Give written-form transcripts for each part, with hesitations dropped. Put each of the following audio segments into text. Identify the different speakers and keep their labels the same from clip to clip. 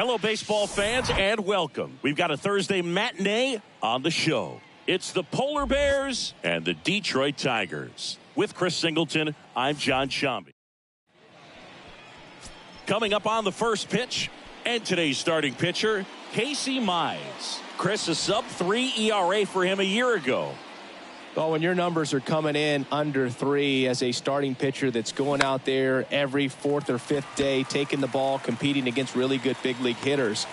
Speaker 1: Hello, baseball fans, and welcome. We've got a Thursday matinee on the show. It's the Polar Bears and the Detroit Tigers. With Chris Singleton, I'm John Shambi. Coming up on the first pitch, and today's starting pitcher, Casey Mize. Chris, a sub-3 ERA for him a year ago.
Speaker 2: Well, when your numbers are coming in under 3 as a starting pitcher that's going out there every 4th or 5th day, taking the ball, competing against really good big league hitters,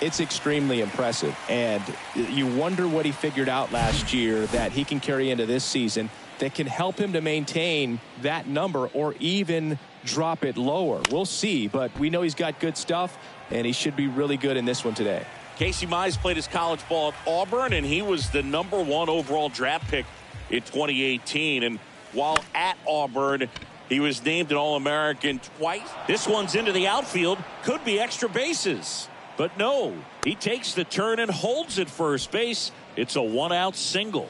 Speaker 2: it's extremely impressive. And you wonder what he figured out last year that he can carry into this season that can help him to maintain that number or even drop it lower. We'll see, but we know he's got good stuff, and he should be really good in this one today.
Speaker 1: Casey Mize played his college ball at Auburn, and he was the #1 overall draft pick in 2018. And while at Auburn, he was named an All-American twice. This one's into the outfield. Could be extra bases. But no, he takes the turn and holds at first base. It's a 1-out single.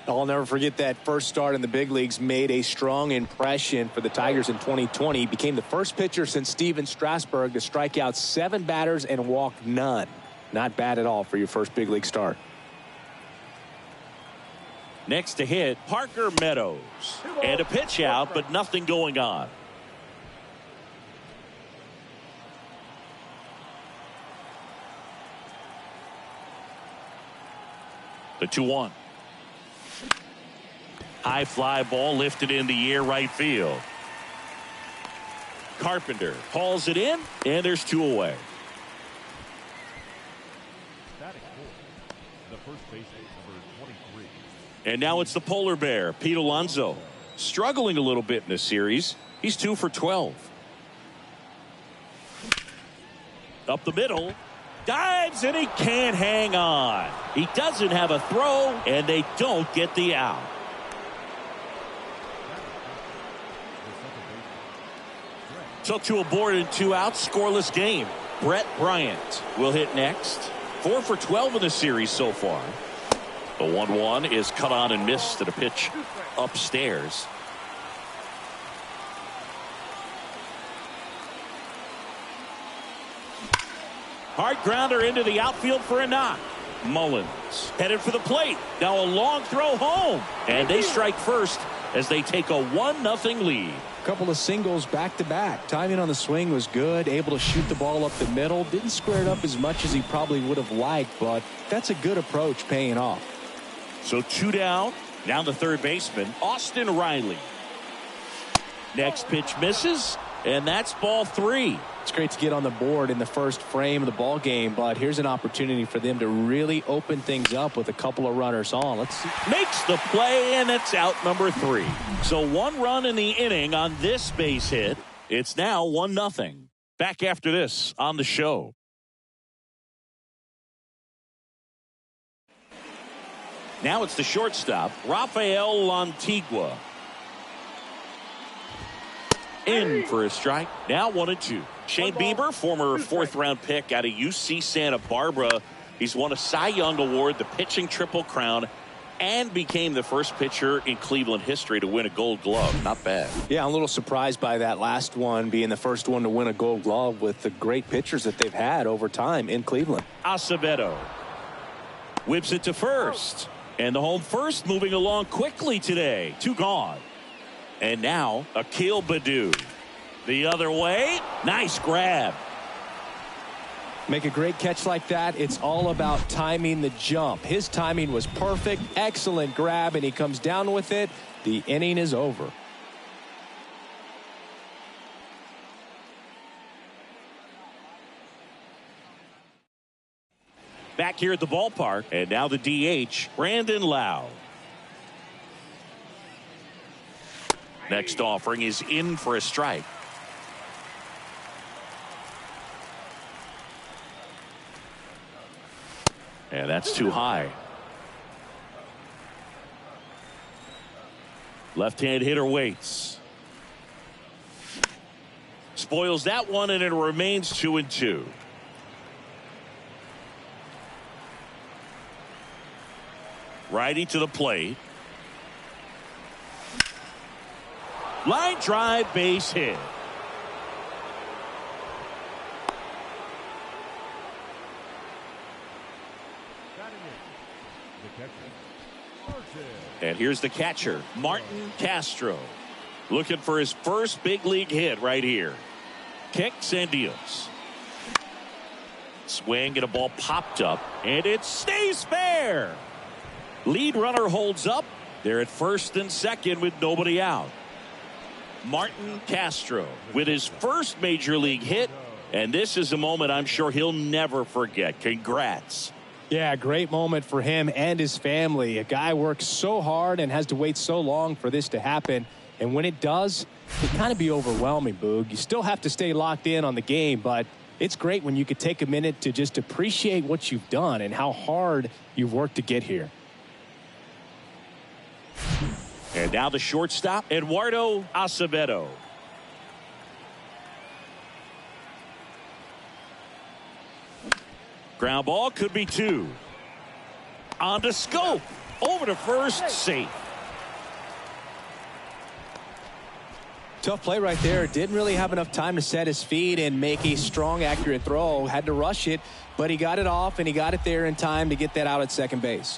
Speaker 2: I'll never forget that first start in the big leagues made a strong impression for the Tigers in 2020. He became the first pitcher since Steven Strasburg to strike out 7 batters and walk none. Not bad at all for your first big league start.
Speaker 1: Next to hit, Parker Meadows. And a pitch out, but nothing going on. The 2-1. High fly ball lifted in the air right field. Carpenter hauls it in, and there's 2 away.
Speaker 3: The first base is number 23.
Speaker 1: And now it's the Polar Bear, Pete Alonso. Struggling a little bit in this series. He's 2 for 12. Up the middle. Dives, and he can't hang on. He doesn't have a throw, and they don't get the out. So 2 aboard and 2 out, scoreless game. Brett Bryant will hit next. 4 for 12 in the series so far. The 1-1 is cut on and missed at a pitch upstairs. Hard grounder into the outfield for a knock. Mullins headed for the plate. Now a long throw home. And they strike first as they take a 1-0 lead.
Speaker 2: Couple of singles back-to-back. Timing on the swing was good. Able to shoot the ball up the middle. Didn't square it up as much as he probably would have liked, but that's a good approach paying off.
Speaker 1: So 2 down. Now the third baseman, Austin Riley. Next pitch misses, and that's ball 3.
Speaker 2: It's great to get on the board in the first frame of the ball game, but here's an opportunity for them to really open things up with a couple of runners on. Let's see.
Speaker 1: Makes the play, and it's out number 3. So 1 run in the inning on this base hit. It's now 1-0. Back after this on the show. Now it's the shortstop, Rafael Lantigua. In for a strike. Now 1-2. Shane Bieber, former 4th-round pick out of UC Santa Barbara. He's won a Cy Young Award, the pitching Triple Crown, and became the first pitcher in Cleveland history to win a Gold Glove. Not bad.
Speaker 2: Yeah, I'm a little surprised by that last one being the first one to win a Gold Glove with the great pitchers that they've had over time in Cleveland.
Speaker 1: Acevedo whips it to first. And the home first moving along quickly today. 2 gone. And now Akil Baddoo. The other way. Nice grab.
Speaker 2: Make a great catch like that. It's all about timing the jump. His timing was perfect. Excellent grab, and he comes down with it. The inning is over.
Speaker 1: Back here at the ballpark, and now the DH, Brandon Lau. Next offering is in for a strike. And that's too high. Left-hand hitter waits. Spoils that one, and it remains 2-2. Righty to the plate. Line drive, base hit.
Speaker 3: The catcher, Martin.
Speaker 1: And here's the catcher, Martin Castro. Looking for his first big league hit right here. Kicks and deals. Swing and a ball popped up, and it stays fair. Lead runner holds up. They're at first and second with nobody out. Martin Castro with his first major league hit, and this is a moment I'm sure he'll never forget. Congrats.
Speaker 2: Yeah, great moment for him and his family. A guy works so hard and has to wait so long for this to happen. And when it does, it kind of be overwhelming, Boog. You still have to stay locked in on the game, but it's great when you could take a minute to just appreciate what you've done and how hard you've worked to get here.
Speaker 1: And now the shortstop, Eduardo Acevedo. Ground ball, could be two. On to Scope. Over to first, safe.
Speaker 2: Tough play right there. Didn't really have enough time to set his feet and make a strong, accurate throw. Had to rush it, but he got it off and he got it there in time to get that out at second base.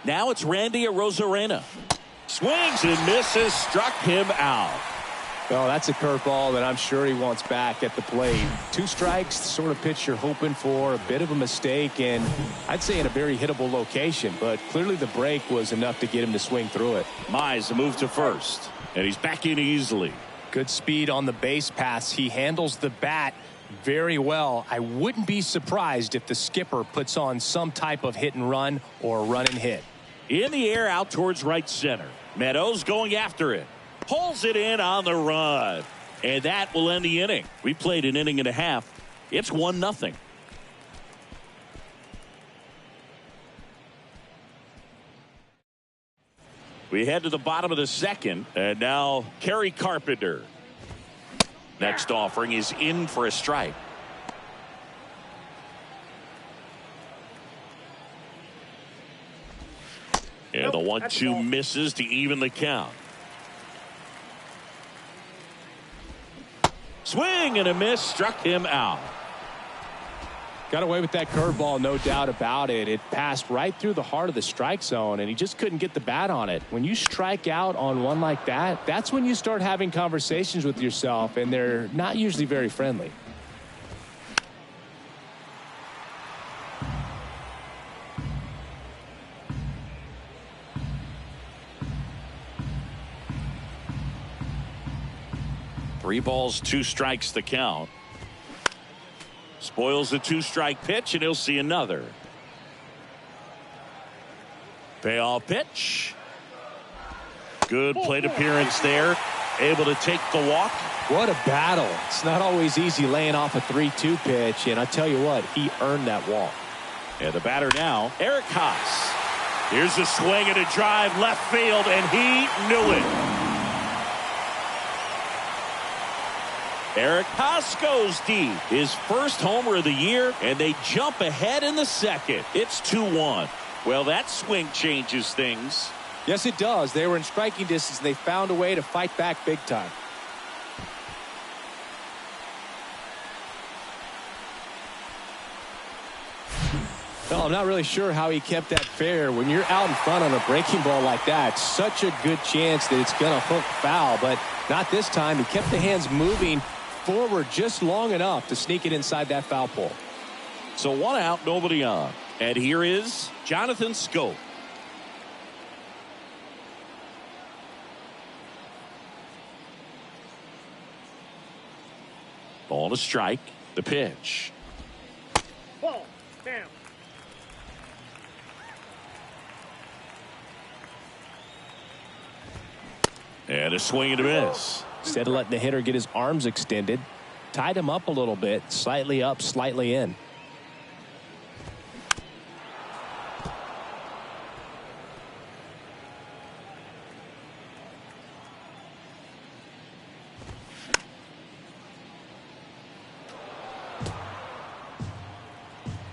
Speaker 1: Now it's Randy Arozarena. Swings and misses, struck him out.
Speaker 2: Well, that's a curveball that I'm sure he wants back at the plate. 2 strikes, the sort of pitch you're hoping for. A bit of a mistake, and I'd say in a very hittable location, but clearly the break was enough to get him to swing through it.
Speaker 1: Mize, a move to first, and he's back in easily.
Speaker 2: Good speed on the base pass. He handles the bat very well. I wouldn't be surprised if the skipper puts on some type of hit and run or run and hit.
Speaker 1: In the air out towards right center. Meadows going after it. Pulls it in on the run. And that will end the inning. We played an inning and a half. It's 1-0. We head to the bottom of the second. And now Kerry Carpenter. Next offering is in for a strike. And the 1-2 misses to even the count. Swing and a miss, struck him out.
Speaker 2: Got away with that curveball, no doubt about it. It passed right through the heart of the strike zone, and he just couldn't get the bat on it. When you strike out on one like that, that's when you start having conversations with yourself, and they're not usually very friendly.
Speaker 1: Three balls, 2 strikes the count. Spoils the 2-strike pitch, and he'll see another. Payoff pitch. Good plate appearance there. Able to take the walk.
Speaker 2: What a battle. It's not always easy laying off a 3-2 pitch, and I tell you what, he earned that walk.
Speaker 1: And the batter now, Eric Haas. Here's a swing and a drive left field, and he knew it. Eric Haas goes deep. His first homer of the year, and they jump ahead in the second. It's 2-1. Well, that swing changes things.
Speaker 2: Yes, it does. They were in striking distance, and they found a way to fight back big time. Well, I'm not really sure how he kept that fair. When you're out in front on a breaking ball like that, such a good chance that it's going to hook foul, but not this time. He kept the hands moving forward just long enough to sneak it inside that foul pole.
Speaker 1: So 1 out, nobody on. And here is Jonathan Scope. Ball to strike. The pitch.
Speaker 4: Ball. Bam.
Speaker 1: And a swing and a miss.
Speaker 2: Instead of letting the hitter get his arms extended, tied him up a little bit, slightly up, slightly in.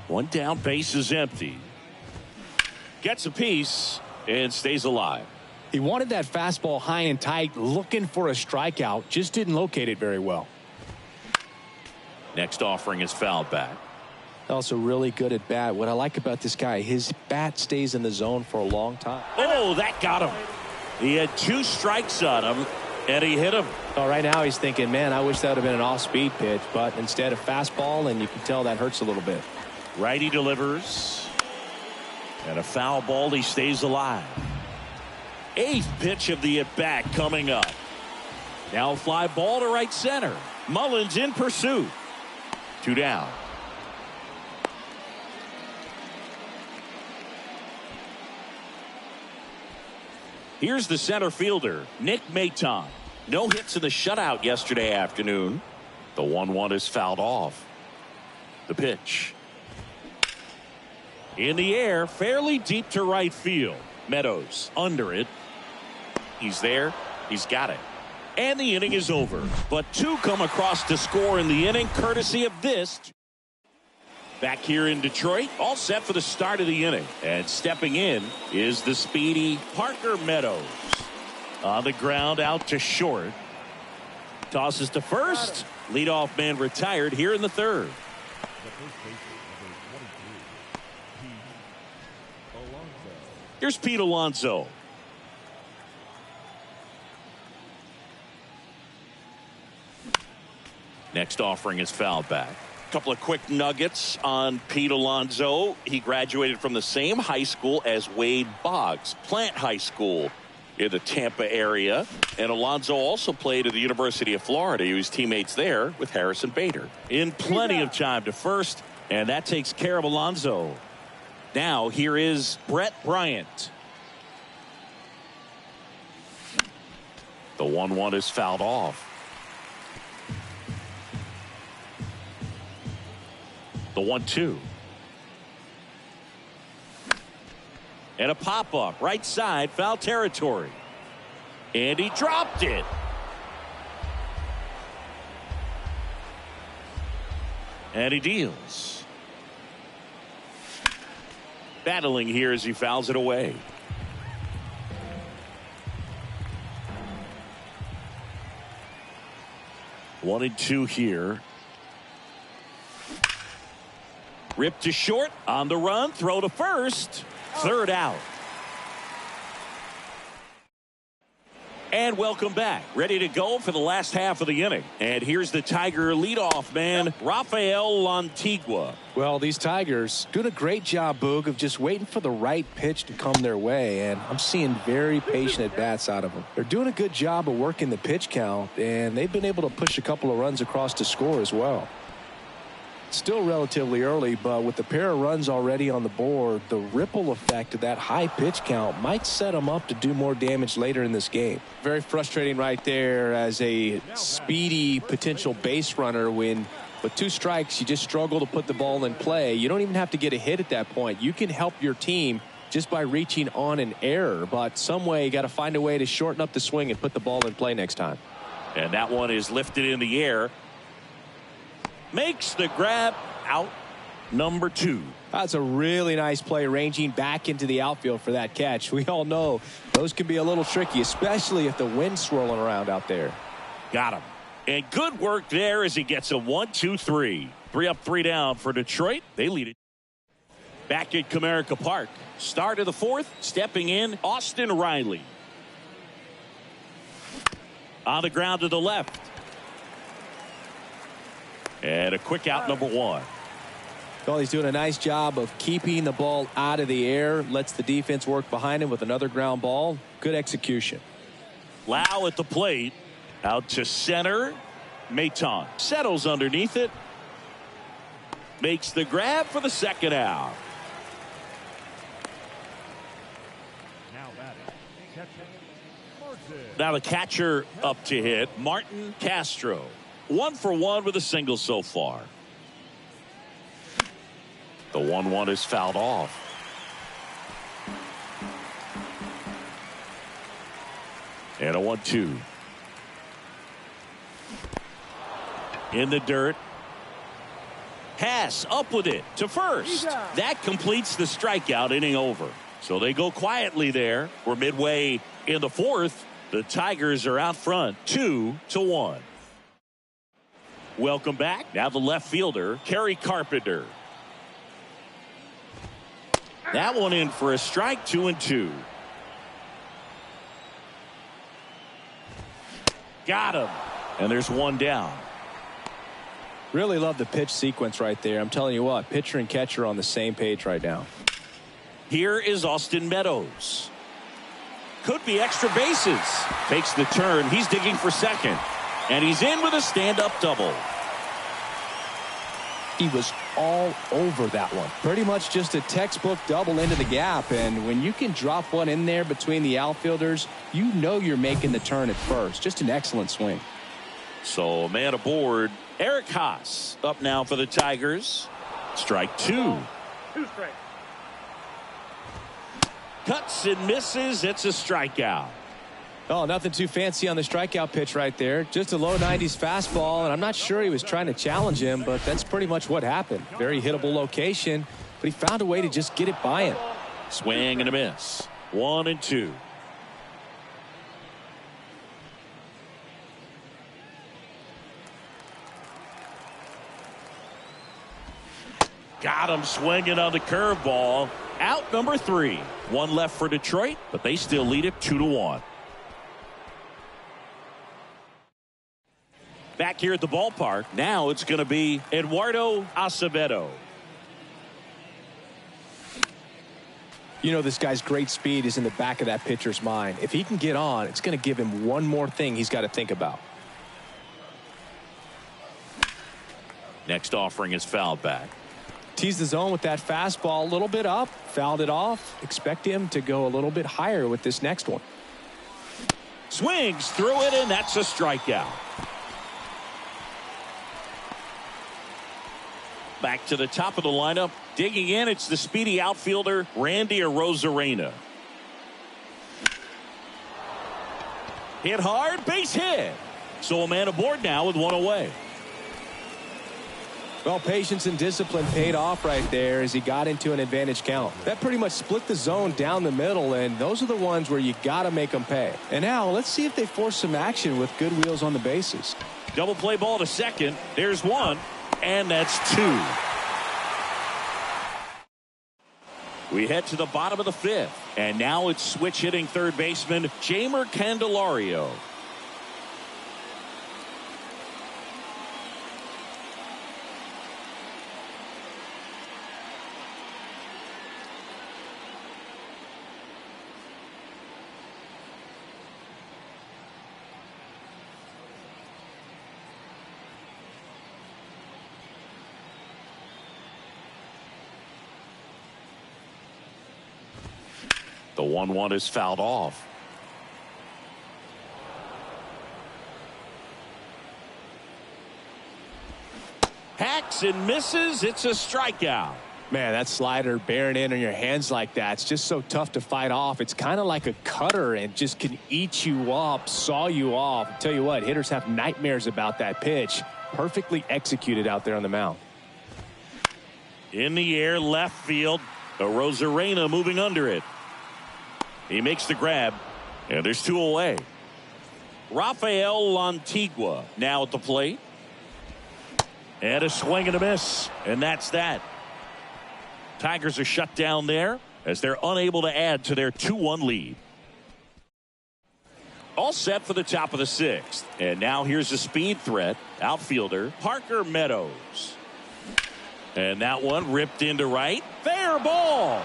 Speaker 1: One down, base is empty. Gets a piece and stays alive.
Speaker 2: He wanted that fastball high and tight, looking for a strikeout, just didn't locate it very well.
Speaker 1: Next offering is fouled back.
Speaker 2: Also really good at bat. What I like about this guy, his bat stays in the zone for a long time.
Speaker 1: Oh, that got him. He had 2 strikes on him, and he hit him.
Speaker 2: Well, right now he's thinking, man, I wish that would have been an off-speed pitch, but instead a fastball, and you can tell that hurts a little bit.
Speaker 1: Righty delivers. And a foul ball. He stays alive. 8th pitch of the at-bat coming up. Now a fly ball to right center. Mullins in pursuit. 2 down. Here's the center fielder, Nick Maton. No hits in the shutout yesterday afternoon. The 1-1 is fouled off. The pitch. In the air, fairly deep to right field. Meadows under it. He's there. He's got it. And the inning is over. But 2 come across to score in the inning, courtesy of this. Back here in Detroit, all set for the start of the inning. And stepping in is the speedy Parker Meadows. On the ground, out to short. Tosses to first. Leadoff man retired here in the 3rd. Here's Pete Alonso. Next offering is fouled back. Couple of quick nuggets on Pete Alonso. He graduated from the same high school as Wade Boggs, Plant High School in the Tampa area. And Alonso also played at the University of Florida. He was teammates there with Harrison Bader. In plenty of time to first, and that takes care of Alonso. Now here is Brett Bryant. The 1-1 is fouled off. The 1-2. And a pop-up right side, foul territory. And he dropped it. And he deals. Battling here as he fouls it away. One and 2 here. Ripped to short, on the run, throw to first. 3rd out. And welcome back. Ready to go for the last half of the inning. And here's the Tiger leadoff man, Rafael Lantigua.
Speaker 2: Well, these Tigers doing a great job, Boog, of just waiting for the right pitch to come their way. And I'm seeing very patient at-bats out of them. They're doing a good job of working the pitch count, and they've been able to push a couple of runs across to score as well. Still relatively early, but with the pair of runs already on the board, the ripple effect of that high pitch count might set them up to do more damage later in this game. Very frustrating right there as a speedy potential base runner when with 2 strikes you just struggle to put the ball in play. You don't even have to get a hit at that point. You can help your team just by reaching on an error, but some way you got to find a way to shorten up the swing and put the ball in play next time.
Speaker 1: And that one is lifted in the air. Makes the grab, out number 2.
Speaker 2: That's a really nice play, ranging back into the outfield for that catch. We all know those can be a little tricky, especially if the wind's swirling around out there.
Speaker 1: Got him. And good work there as he gets a 1-2-3. 3 up, 3 down for Detroit. They lead it. Back at Comerica Park. Start of the 4th. Stepping in, Austin Riley. On the ground to the left. And a quick out, number 1.
Speaker 2: Well, he's doing a nice job of keeping the ball out of the air. Lets the defense work behind him with another ground ball. Good execution.
Speaker 1: Lau at the plate. Out to center. Maton settles underneath it. Makes the grab for the 2nd out. Now the catcher up to hit, Martin Castro. 1 for 1 with a single so far. The 1-1 is fouled off. And a 1-2. In the dirt. Pass up with it to first. That completes the strikeout, inning over. So they go quietly there. We're midway in the 4th. The Tigers are out front 2-1. Welcome back. Now the left fielder, Kerry Carpenter. That one in for a strike, 2-2. Got him. And there's one down.
Speaker 2: Really love the pitch sequence right there. I'm telling you what, pitcher and catcher are on the same page right now.
Speaker 1: Here is Austin Meadows. Could be extra bases. Takes the turn. He's digging for second. And he's in with a stand-up double.
Speaker 2: He was all over that one. Pretty much just a textbook double into the gap. And when you can drop one in there between the outfielders, you know you're making the turn at first. Just an excellent swing.
Speaker 1: So, man aboard. Eric Haas up now for the Tigers. Strike 2.
Speaker 4: 2 strikes.
Speaker 1: Cuts and misses. It's a strikeout.
Speaker 2: Oh, nothing too fancy on the strikeout pitch right there. Just a low 90s fastball, and I'm not sure he was trying to challenge him, but that's pretty much what happened. Very hittable location, but he found a way to just get it by him.
Speaker 1: Swing and a miss. 1-2. Got him swinging on the curveball. Out number 3. One left for Detroit, but they still lead it 2-1. Back here at the ballpark, now it's going to be Eduardo Acevedo.
Speaker 2: You know, this guy's great speed is in the back of that pitcher's mind. If he can get on, it's going to give him one more thing he's got to think about.
Speaker 1: Next offering is fouled back.
Speaker 2: Teased the zone with that fastball a little bit up, fouled it off. Expect him to go a little bit higher with this next one.
Speaker 1: Swings through it, and that's a strikeout. Back to the top of the lineup. Digging in, it's the speedy outfielder, Randy Arozarena. Hit hard, base hit. So a man aboard now with one away.
Speaker 2: Well, patience and discipline paid off right there as he got into an advantage count. That pretty much split the zone down the middle, and those are the ones where you got to make them pay. And now let's see if they force some action with good wheels on the bases.
Speaker 1: Double play ball to second. There's one, and that's 2. We head to the bottom of the 5th, and now it's switch hitting third baseman Jeimer Candelario. The 1-1 is fouled off. Hacks and misses. It's a strikeout.
Speaker 2: Man, that slider bearing in on your hands like that, it's just so tough to fight off. It's kind of like a cutter and just can eat you up, saw you off. I'll tell you what, hitters have nightmares about that pitch. Perfectly executed out there on the mound.
Speaker 1: In the air, left field. Arozarena moving under it. He makes the grab, and there's 2 away. Rafael Lantigua now at the plate. And a swing and a miss, and that's that. Tigers are shut down there as they're unable to add to their 2-1 lead. All set for the top of the 6th. And now here's a speed threat. Outfielder Parker Meadows. And that one ripped into right. Fair ball.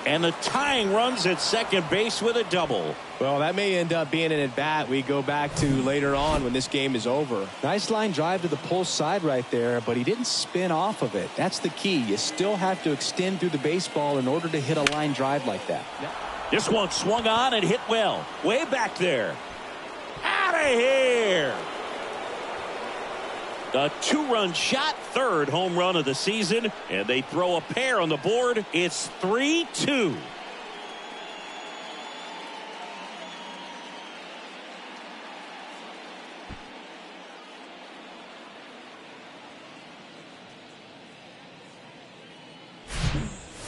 Speaker 1: And the tying runs at second base with a double.
Speaker 2: Well, that may end up being an at-bat we go back to later on when this game is over. Nice line drive to the pull side right there, but he didn't spin off of it. That's the key. You still have to extend through the baseball in order to hit a line drive like that.
Speaker 1: This one swung on and hit well. Way back there. Out of here. A 2-run shot, 3rd home run of the season, and they throw a pair on the board. It's 3-2.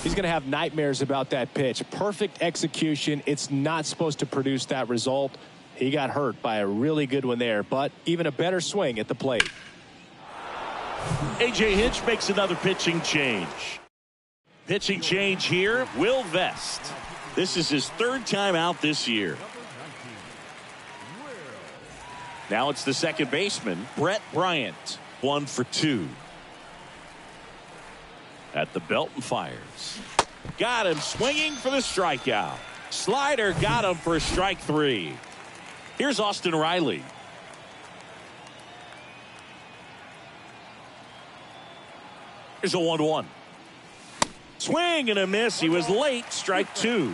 Speaker 2: He's going to have nightmares about that pitch. Perfect execution. It's not supposed to produce that result. He got hurt by a really good one there, but even a better swing at the plate.
Speaker 1: A.J. Hinch makes another pitching change. Pitching change here, Will Vest. This is his third time out this year. Now it's the second baseman, Brett Bryant. 1 for 2. At the belt and fires. Got him swinging for the strikeout. Slider got him for strike 3. Here's Austin Riley. Here's a 1-1. Swing and a miss. He was late. Strike 2.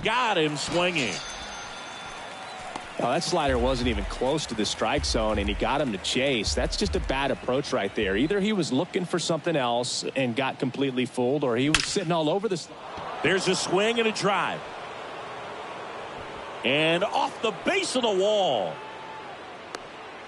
Speaker 1: Got him swinging.
Speaker 2: Well, that slider wasn't even close to the strike zone, and he got him to chase. That's just a bad approach right there. Either he was looking for something else and got completely fooled, or he was sitting all over the.
Speaker 1: There's a swing and a drive. And off the base of the wall.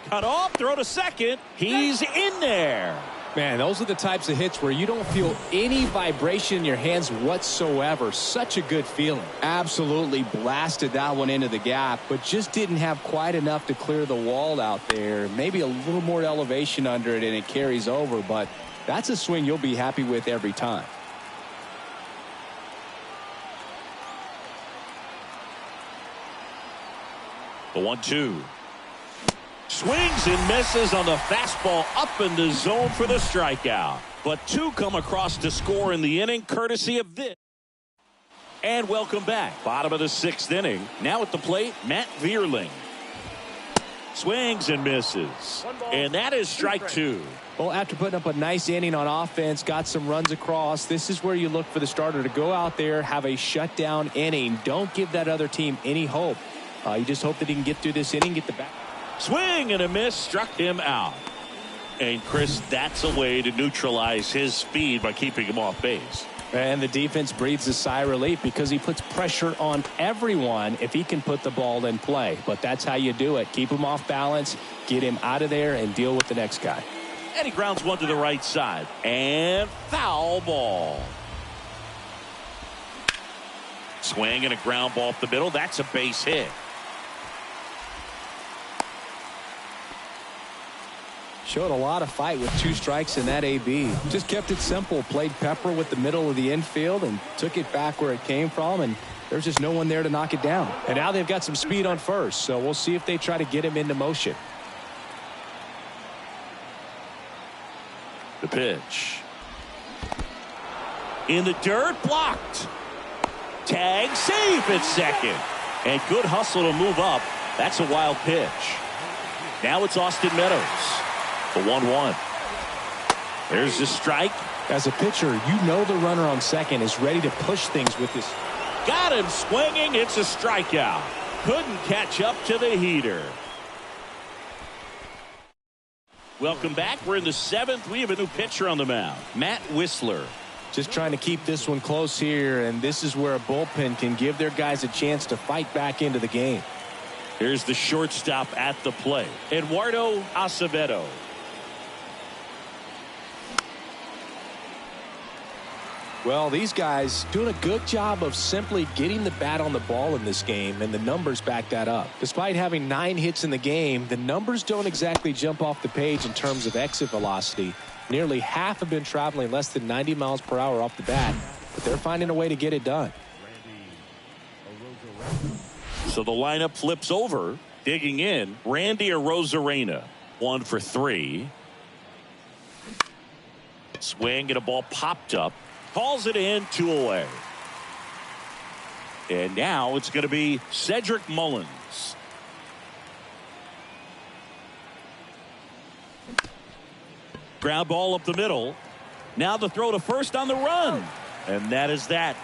Speaker 1: Cut off, throw to second. He's in there.
Speaker 2: Man, those are the types of hits where you don't feel any vibration in your hands whatsoever. Such a good feeling. Absolutely blasted that one into the gap, but just didn't have quite enough to clear the wall out there. Maybe a little more elevation under it and it carries over, but that's a swing you'll be happy with every time.
Speaker 1: The 1-2. Swings and misses on the fastball up in the zone for the strikeout. But 2 come across to score in the inning, courtesy of this. And welcome back. Bottom of the 6th inning. Now at the plate, Matt Vierling. Swings and misses. And that is strike 2.
Speaker 2: Well, after putting up a nice inning on offense, got some runs across, this is where you look for the starter to go out there, have a shutdown inning. Don't give that other team any hope. You just hope that he can get through this inning, get the back.
Speaker 1: Swing and a miss, struck him out. And Chris, that's a way to neutralize his speed by keeping him off base.
Speaker 2: And the defense breathes a sigh of relief because he puts pressure on everyone if he can put the ball in play. But that's how you do it. Keep him off balance, get him out of there, and deal with the next guy.
Speaker 1: And he grounds one to the right side. And foul ball. Swing and a ground ball up the middle. That's a base hit.
Speaker 2: Showed a lot of fight with 2 strikes in that AB. Just kept it simple. Played pepper with the middle of the infield and took it back where it came from. And there's just no one there to knock it down. And now they've got some speed on first. So we'll see if they try to get him into motion.
Speaker 1: The pitch. In the dirt, blocked. Tag, safe at second. And good hustle to move up. That's a wild pitch. Now it's Austin Meadows. The 1-1. There's the strike.
Speaker 2: As a pitcher, you know the runner on second is ready to push things with this.
Speaker 1: Got him swinging. It's a strikeout. Couldn't catch up to the heater. Welcome back. We're in the 7th. We have a new pitcher on the mound. Matt Whistler.
Speaker 2: Just trying to keep this one close here, and this is where a bullpen can give their guys a chance to fight back into the game.
Speaker 1: Here's the shortstop at the plate, Eduardo Acevedo.
Speaker 2: Well, these guys doing a good job of simply getting the bat on the ball in this game, and the numbers back that up. Despite having 9 hits in the game, the numbers don't exactly jump off the page in terms of exit velocity. Nearly half have been traveling less than 90 miles per hour off the bat, but they're finding a way to get it done.
Speaker 1: So the lineup flips over. Digging in, Randy Arozarena. 1 for 3. Swing and a ball popped up. Calls it in, 2 away. And now it's going to be Cedric Mullins. Ground ball up the middle. Now the throw to first on the run. And that is that.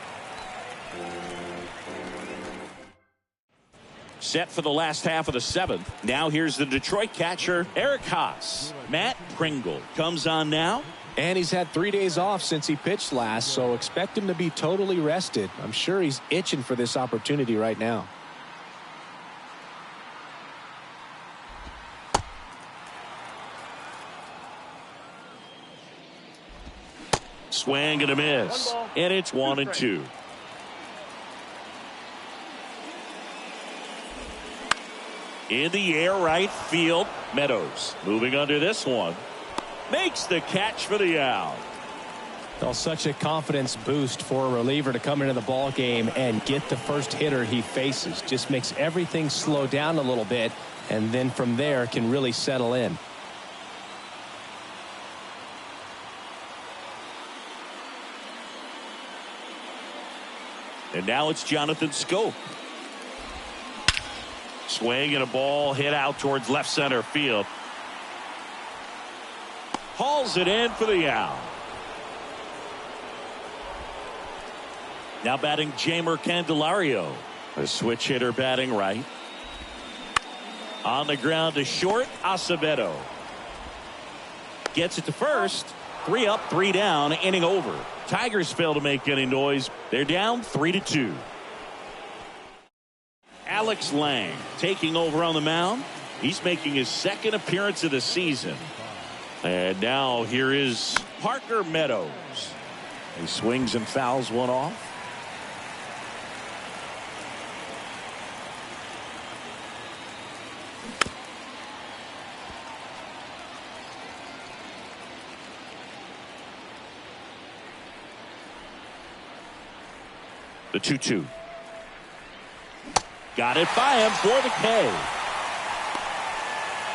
Speaker 1: Set for the last half of the 7th. Now here's the Detroit catcher, Eric Haas. Matt Pringle comes on now.
Speaker 2: And he's had 3 days off since he pitched last, so expect him to be totally rested. I'm sure he's itching for this opportunity right now.
Speaker 1: Swing and a miss. And it's 1-2. In the air, right field. Meadows moving under this one. Makes the catch for the out.
Speaker 2: Well, such a confidence boost for a reliever to come into the ball game and get the first hitter he faces. Just makes everything slow down a little bit, and then from there can really settle in.
Speaker 1: And now it's Jonathan Scope. Swing and a ball hit out towards left center field. Hauls it in for the out. Now batting Jeimer Candelario. A switch hitter batting right. On the ground to short, Acevedo. Gets it to first. 3 up, 3 down, inning over. Tigers fail to make any noise. They're down 3-2. Alex Lang taking over on the mound. He's making his second appearance of the season. And now here is Parker Meadows. He swings and fouls one off. The 2-2. Got it by him for the K.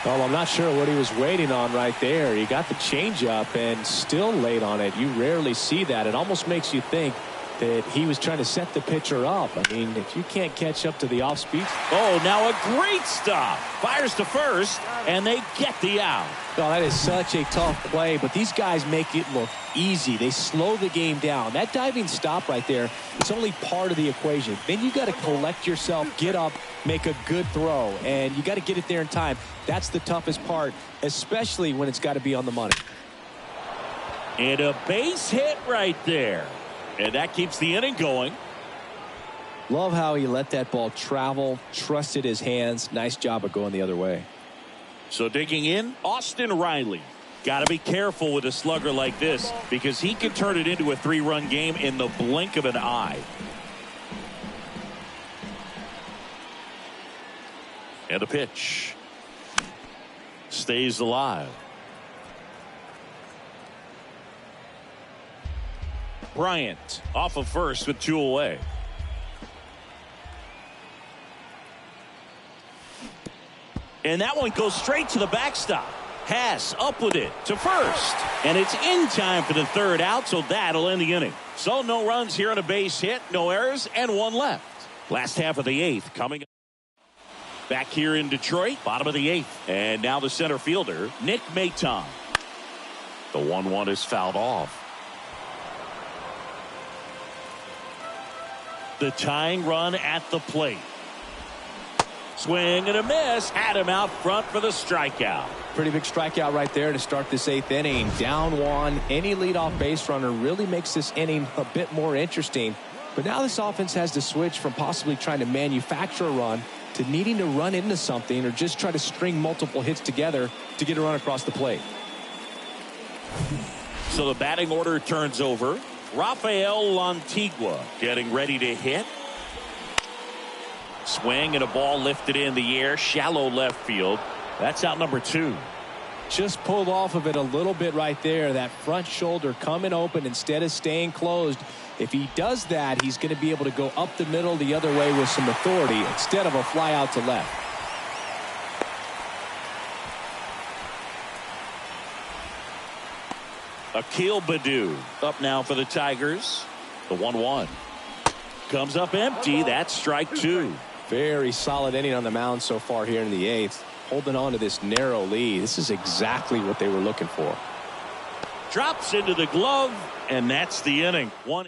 Speaker 2: Well, I'm not sure what he was waiting on right there. He got the changeup and still late on it. You rarely see that. It almost makes you think that he was trying to set the pitcher up. I mean, if you can't catch up to the off speed.
Speaker 1: Oh, now a great stop. Fires to first, and they get the out.
Speaker 2: Well, that is such a tough play, but these guys make it look easy. They slow the game down. That diving stop right there, it's only part of the equation. Then you got to collect yourself, get up, make a good throw, and you got to get it there in time. That's the toughest part, especially when it's got to be on the money.
Speaker 1: And a base hit right there. And that keeps the inning going.
Speaker 2: Love how he let that ball travel, trusted his hands. Nice job of going the other way.
Speaker 1: So digging in, Austin Riley. Got to be careful with a slugger like this because he can turn it into a 3-run game in the blink of an eye. And a pitch. Stays alive. Bryant off of first with 2 away. And that one goes straight to the backstop. Hass up with it to first. And it's in time for the third out, so that'll end the inning. So no runs here on a base hit, no errors, and 1 left. Last half of the 8th coming up. Back here in Detroit, bottom of the 8th. And now the center fielder, Nick Maton. The 1-1 is fouled off. The tying run at the plate. Swing and a miss. Had him out front for the strikeout.
Speaker 2: Pretty big strikeout right there to start this 8th inning. Down 1. Any leadoff base runner really makes this inning a bit more interesting. But now this offense has to switch from possibly trying to manufacture a run to needing to run into something or just try to string multiple hits together to get a run across the plate.
Speaker 1: So the batting order turns over. Rafael Lantigua getting ready to hit. Swing and a ball lifted in the air, shallow left field. That's out number 2.
Speaker 2: Just pulled off of it a little bit right there. That front shoulder coming open instead of staying closed. If he does that, he's going to be able to go up the middle the other way with some authority instead of a fly out to left.
Speaker 1: Akil Baddoo up now for the Tigers. The 1-1 comes up empty. That's strike 2.
Speaker 2: Very solid inning on the mound so far here in the 8th. Holding on to this narrow lead. This is exactly what they were looking for.
Speaker 1: Drops into the glove, and that's the inning. One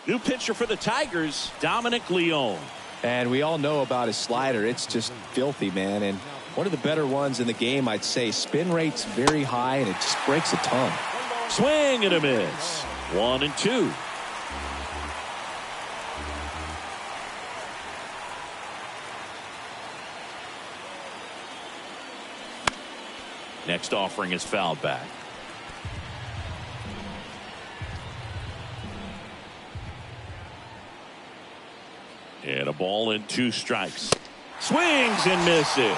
Speaker 1: new pitcher for the Tigers, Dominic Leone.
Speaker 2: And we all know about his slider. It's just filthy, man. And one of the better ones in the game, I'd say. Spin rate's very high, and it just breaks a ton.
Speaker 1: Swing and a miss. 1-2. Next offering is fouled back. And a ball and 2 strikes. Swings and misses.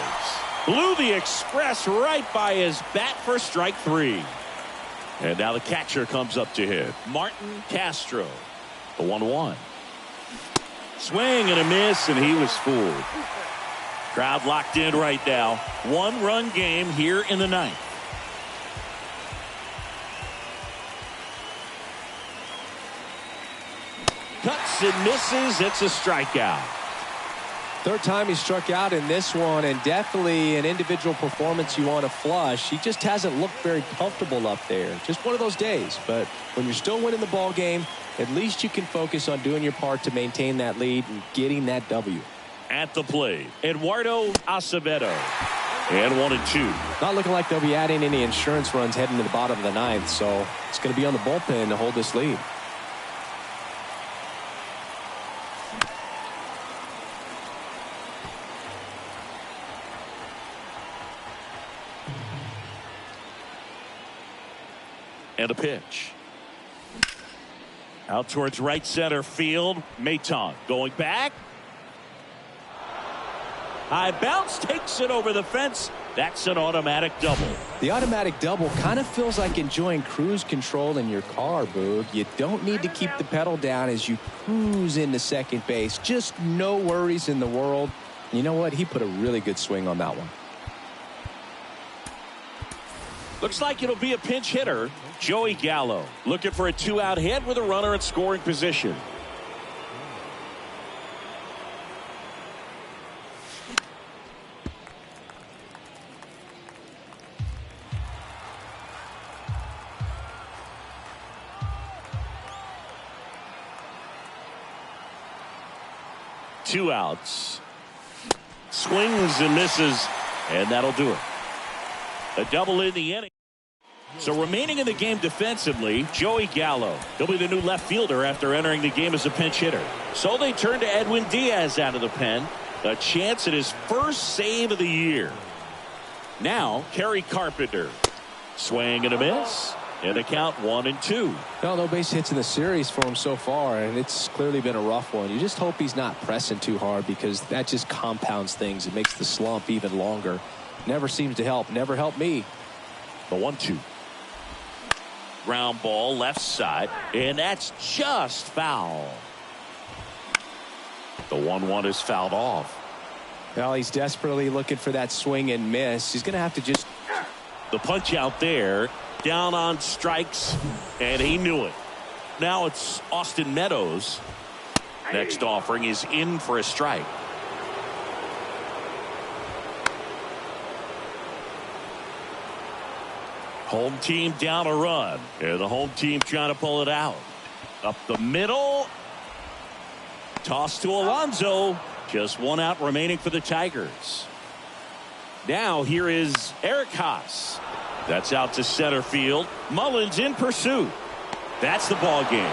Speaker 1: Blew the express right by his bat for strike 3. And now the catcher comes up to hit. Martin Castro. The 1-1. Swing and a miss, and he was fooled. Crowd locked in right now. 1-run game here in the 9th. Cuts and misses. It's a strikeout.
Speaker 2: Third time he struck out in this one, and definitely an individual performance you want to flush. He just hasn't looked very comfortable up there. Just one of those days. But when you're still winning the ball game, at least you can focus on doing your part to maintain that lead and getting that W.
Speaker 1: At the plate, Eduardo Acevedo. And 1-2.
Speaker 2: Not looking like they'll be adding any insurance runs heading to the bottom of the 9th, so it's going to be on the bullpen to hold this lead.
Speaker 1: And a pitch. Out towards right center field. Maton going back. High bounce, takes it over the fence. That's an automatic double.
Speaker 2: The automatic double kind of feels like enjoying cruise control in your car, Boog. You don't need to keep the pedal down as you cruise into second base. Just no worries in the world. You know what? He put a really good swing on that one.
Speaker 1: Looks like it'll be a pinch hitter. Joey Gallo looking for a 2-out hit with a runner at scoring position. Two outs. Swings and misses, and that'll do it. A double in the inning. So remaining in the game defensively, Joey Gallo. He'll be the new left fielder after entering the game as a pinch hitter. So they turn to Edwin Diaz out of the pen. A chance at his first save of the year. Now, Kerry Carpenter. Swing and a miss. And a count 1-2.
Speaker 2: No base hits in the series for him so far, and it's clearly been a rough one. You just hope he's not pressing too hard, because that just compounds things. It makes the slump even longer. Never seems to help. Never helped me.
Speaker 1: The 1-2. Ground ball left side, and that's just foul. The 1-1 is fouled off.
Speaker 2: Well, he's desperately looking for that swing and miss. He's going to have to just...
Speaker 1: The punch out there, down on strikes, and he knew it. Now it's Austin Meadows. Next offering is in for a strike. Home team down a run. And the home team trying to pull it out. Up the middle. Toss to Alonso. Just 1 out remaining for the Tigers. Now here is Eric Haas. That's out to center field. Mullins in pursuit. That's the ball game.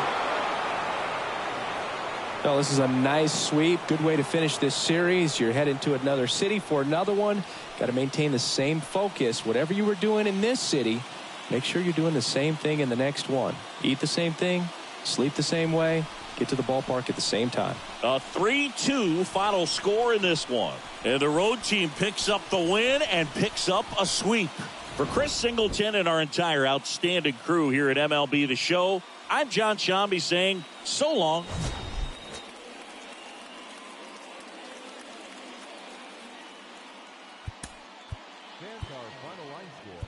Speaker 2: Well, this is a nice sweep. Good way to finish this series. You're heading to another city for another one. Got to maintain the same focus. Whatever you were doing in this city, make sure you're doing the same thing in the next one. Eat the same thing, sleep the same way, get to the ballpark at the same time.
Speaker 1: A 3-2 final score in this one. And the road team picks up the win and picks up a sweep. For Chris Singleton and our entire outstanding crew here at MLB The Show, I'm John Shambi saying so long.
Speaker 3: Fans our final line score.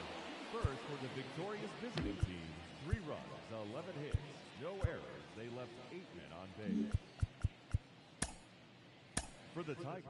Speaker 3: First for the victorious visiting team. 3 runs, 11 hits, no errors. They left 8 men on base. For the Tigers.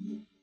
Speaker 3: 1.